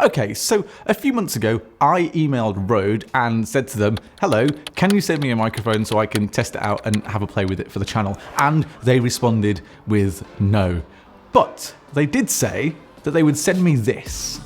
Okay, so a few months ago, I emailed RØDE and said to them, hello, can you send me a microphone so I can test it out and have a play with it for the channel? And they responded with no. But they did say that they would send me this.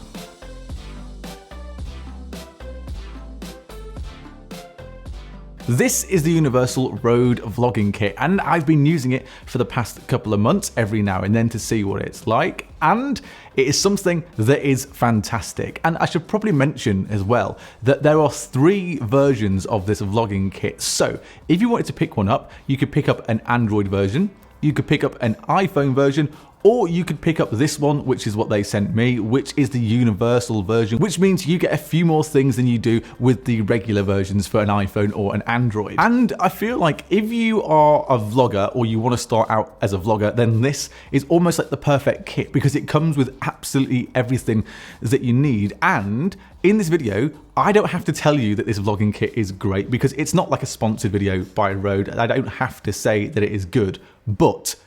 This is the universal RØDE vlogging kit, and I've been using it for the past couple of months every now and then to see what it's like, and it is something that is fantastic. And I should probably mention as well that there are 3 versions of this vlogging kit. So if you wanted to pick one up, you could pick up an Android version, you could pick up an iPhone version, or you could pick up this one, which is what they sent me, which is the universal version, which means you get a few more things than you do with the regular versions for an iPhone or an Android. And I feel like if you are a vlogger or you want to start out as a vlogger, then this is almost like the perfect kit because it comes with absolutely everything that you need. And in this video, I don't have to tell you that this vlogging kit is great because it's not like a sponsored video by RØDE. I don't have to say that it is good, but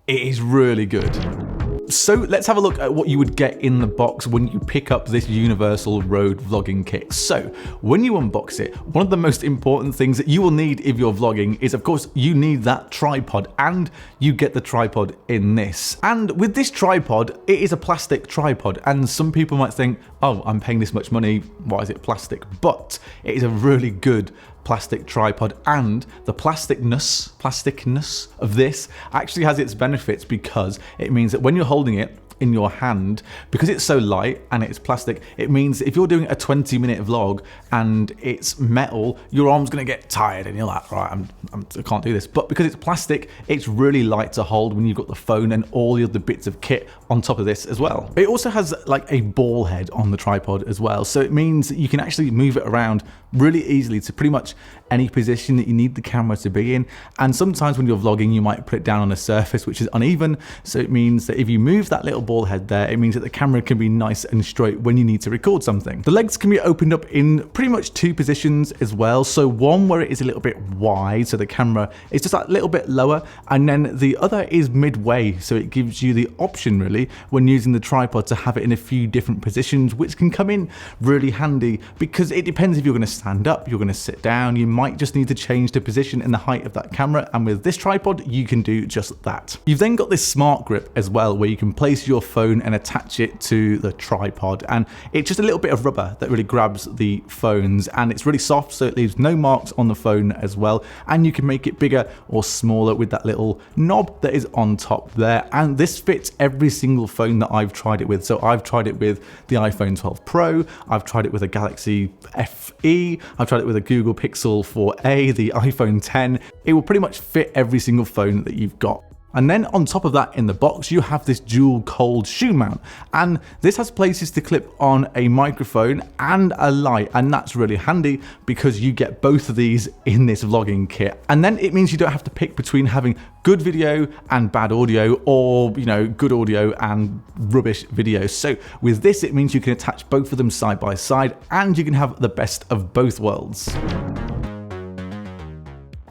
it is really good. So let's have a look at what you would get in the box when you pick up this universal RØDE vlogging kit. So when you unbox it, one of the most important things that you will need if you're vlogging is, of course, you need that tripod, and you get the tripod in this. And with this tripod, it is a plastic tripod, and some people might think, oh, I'm paying this much money, why is it plastic? But it is a really good plastic tripod, and the plasticness of this actually has its benefits because it means that when you're holding it in your hand, because it's so light and it's plastic, it means if you're doing a 20-minute vlog and it's metal, your arm's gonna get tired and you're like, right, I can't do this. But because it's plastic, it's really light to hold when you've got the phone and all the other bits of kit on top of this as well. It also has like a ball head on the tripod as well, so it means that you can actually move it around really easily to pretty much any position that you need the camera to be in. And sometimes when you're vlogging, you might put it down on a surface which is uneven, so it means that if you move that little ball head there, it means that the camera can be nice and straight when you need to record something. The legs can be opened up in pretty much 2 positions as well. So one where it is a little bit wide, so the camera is just that little bit lower, and then the other is midway, so it gives you the option really when using the tripod to have it in a few different positions, which can come in really handy because it depends if you're going to stand up, you're going to sit down, you might just need to change the position and the height of that camera, and with this tripod you can do just that. You've then got this smart grip as well where you can place your phone and attach it to the tripod, and it's just a little bit of rubber that really grabs the phones, and it's really soft so it leaves no marks on the phone as well, and you can make it bigger or smaller with that little knob that is on top there. And this fits every single phone that I've tried it with. So I've tried it with the iPhone 12 Pro, I've tried it with a Galaxy FE, I've tried it with a Google Pixel 4a, the iPhone 10. It will pretty much fit every single phone that you've got. And then on top of that in the box, you have this dual cold shoe mount, and this has places to clip on a microphone and a light, and that's really handy because you get both of these in this vlogging kit. And then it means you don't have to pick between having good video and bad audio, or good audio and rubbish video. So with this, it means you can attach both of them side by side, and you can have the best of both worlds.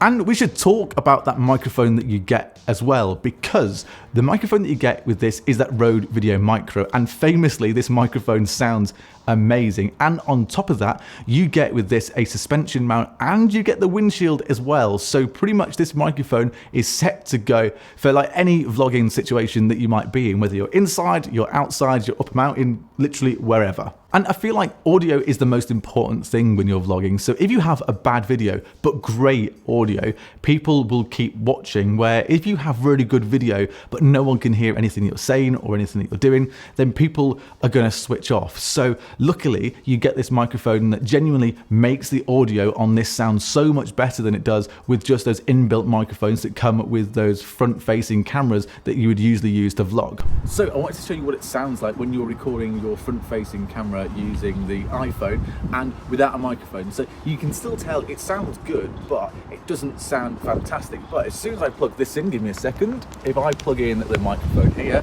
And we should talk about that microphone that you get as well, because the microphone that you get with this is that RØDE Video Micro, and famously this microphone sounds amazing. And on top of that, you get with this a suspension mount, and you get the windshield as well. So pretty much this microphone is set to go for like any vlogging situation that you might be in, whether you're inside, you're outside, you're up a mountain, literally wherever. And I feel like audio is the most important thing when you're vlogging. So if you have a bad video but great audio, people will keep watching. Where if you have really good video but no one can hear anything you're saying or anything that you're doing, then people are going to switch off. So luckily you get this microphone that genuinely makes the audio on this sound so much better than it does with just those inbuilt microphones that come with those front-facing cameras that you would usually use to vlog. So I wanted to show you what it sounds like when you're recording your front-facing camera using the iPhone and without a microphone. So you can still tell it sounds good, but it doesn't sound fantastic. But as soon as I plug this in, give me a second, if I plug in the microphone here,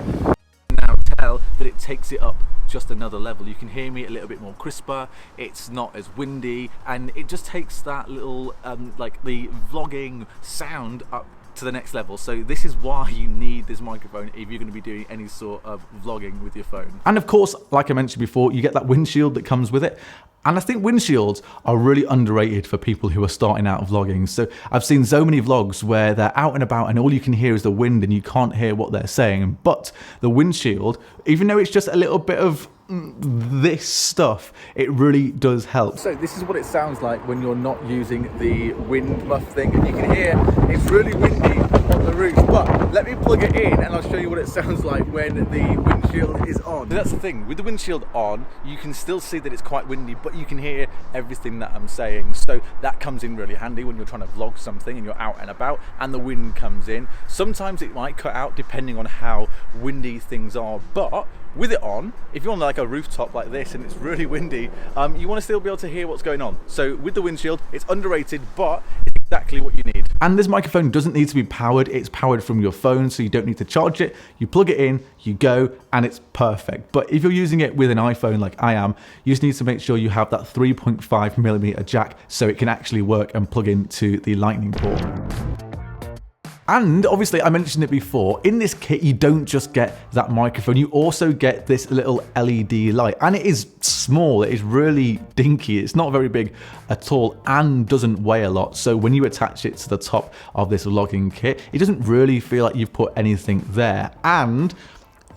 now tell that it takes it up just another level. You can hear me a little bit more crisper, it's not as windy, and it just takes that little like the vlogging sound up to the next level. So this is why you need this microphone if you're going to be doing any sort of vlogging with your phone. And of course, like I mentioned before, you get that windshield that comes with it. And I think windshields are really underrated for people who are starting out vlogging. So I've seen so many vlogs where they're out and about and all you can hear is the wind and you can't hear what they're saying. But the windshield, even though it's just a little bit of this stuff, it really does help. So this is what it sounds like when you're not using the wind muff thing, and you can hear it's really windy on the roof. But let me plug it in and I'll show you what it sounds like when the windshield is on. So that's the thing, with the windshield on, you can still see that it's quite windy, but you can hear everything that I'm saying. So that comes in really handy when you're trying to vlog something and you're out and about and the wind comes in. Sometimes it might cut out depending on how windy things are, but with it on, if you're on like a rooftop like this and it's really windy, you want to still be able to hear what's going on. So with the windshield, it's underrated, but it's exactly what you need. And this microphone doesn't need to be powered. It's powered from your phone, so you don't need to charge it. You plug it in, you go, and it's perfect. But if you're using it with an iPhone like I am, you just need to make sure you have that 3.5mm jack so it can actually work and plug into the lightning port. And obviously, I mentioned it before, in this kit, you don't just get that microphone, you also get this little LED light. And it is small, it is really dinky, it's not very big at all and doesn't weigh a lot. So when you attach it to the top of this vlogging kit, it doesn't really feel like you've put anything there. And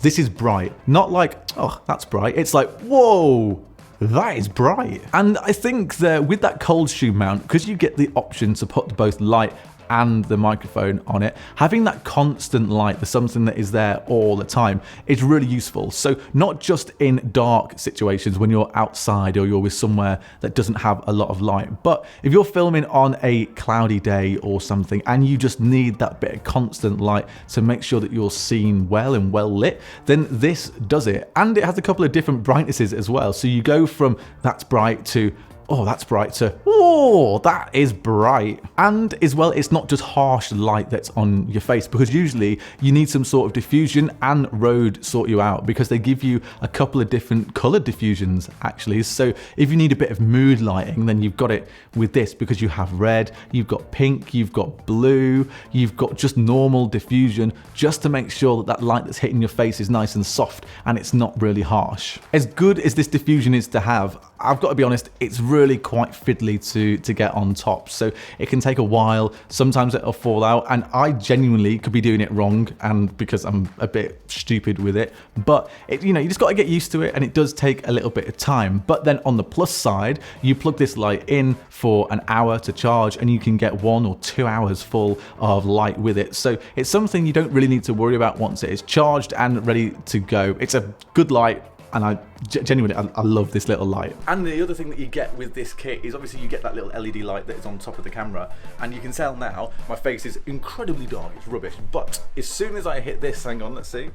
this is bright, not like, oh, that's bright. It's like, whoa, that is bright. And I think that with that cold shoe mount, because you get the option to put both light and the microphone on it, having that constant light, the something that is there all the time, is really useful. So not just in dark situations when you're outside or you're with somewhere that doesn't have a lot of light, but if you're filming on a cloudy day or something and you just need that bit of constant light to make sure that you're seen well and well lit, then this does it. And it has a couple of different brightnesses as well. So you go from that's bright to, oh, that's bright, to, oh, that is bright. And as well, it's not just harsh light that's on your face, because usually you need some sort of diffusion, and RØDE sort you out because they give you a couple of different color diffusions actually. So if you need a bit of mood lighting, then you've got it with this, because you have red, you've got pink, you've got blue, you've got just normal diffusion, just to make sure that that light that's hitting your face is nice and soft and it's not really harsh. As good as this diffusion is to have, I've got to be honest, it's really quite fiddly to get on top. So it can take a while, sometimes it'll fall out, and I genuinely could be doing it wrong, and because I'm a bit stupid with it, but it, you know, you just got to get used to it, and it does take a little bit of time. But then on the plus side, you plug this light in for an hour to charge and you can get 1 or 2 hours full of light with it. So it's something you don't really need to worry about once it is charged and ready to go. It's a good light, and I genuinely love this little light. And the other thing that you get with this kit is obviously you get that little LED light that is on top of the camera, and you can tell now my face is incredibly dark, it's rubbish, but as soon as I hit this, hang on, let's see,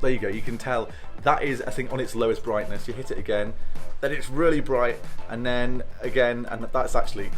there you go, you can tell that is, I think, on its lowest brightness. You hit it again, then it's really bright, and then again, and that's actually,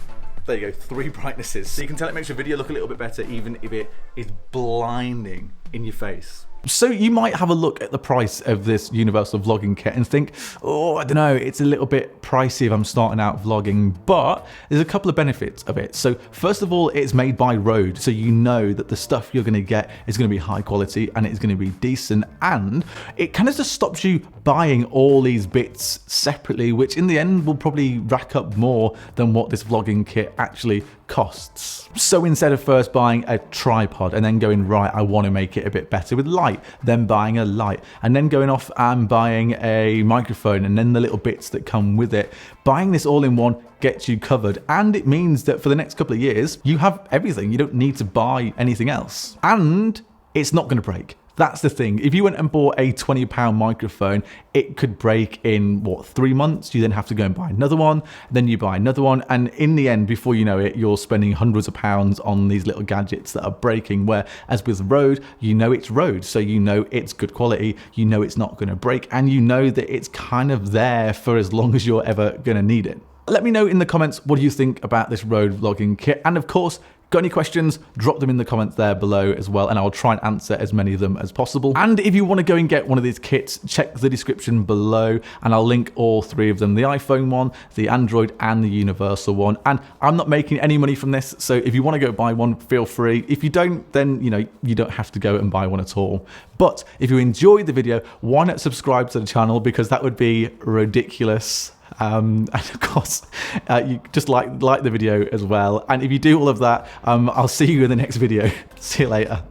there you go, 3 brightnesses. So you can tell it makes your video look a little bit better even if it is blinding in your face. So you might have a look at the price of this universal vlogging kit and think, oh, I don't know, it's a little bit pricey if I'm starting out vlogging, but there's a couple of benefits of it. So first of all, it's made by RØDE, so you know that the stuff you're going to get is going to be high quality and it's going to be decent, and it kind of just stops you buying all these bits separately, which in the end will probably rack up more than what this vlogging kit actually costs. So instead of first buying a tripod and then going, right, I want to make it a bit better with light, then buying a light, and then going off and buying a microphone and then the little bits that come with it, buying this all in one gets you covered, and it means that for the next couple of years you have everything. You don't need to buy anything else, and it's not going to break. That's the thing. If you went and bought a £20 microphone, it could break in, what, 3 months? You then have to go and buy another one, then you buy another one, and in the end, before you know it, you're spending hundreds of pounds on these little gadgets that are breaking, whereas with RØDE, you know it's RØDE, so you know it's good quality, you know it's not going to break, and you know that it's kind of there for as long as you're ever going to need it. Let me know in the comments, what do you think about this RØDE vlogging kit, and of course, Got any questions? Drop them in the comments there below as well, and I'll try and answer as many of them as possible. And if you want to go and get one of these kits, check the description below, and I'll link all three of them, the iPhone one, the Android, and the Universal one. And I'm not making any money from this, so if you want to go buy one, feel free. If you don't, then you don't have to go and buy one at all. But if you enjoyed the video, why not subscribe to the channel, because that would be ridiculous. And of course, you just like the video as well. And if you do all of that, I'll see you in the next video. See you later.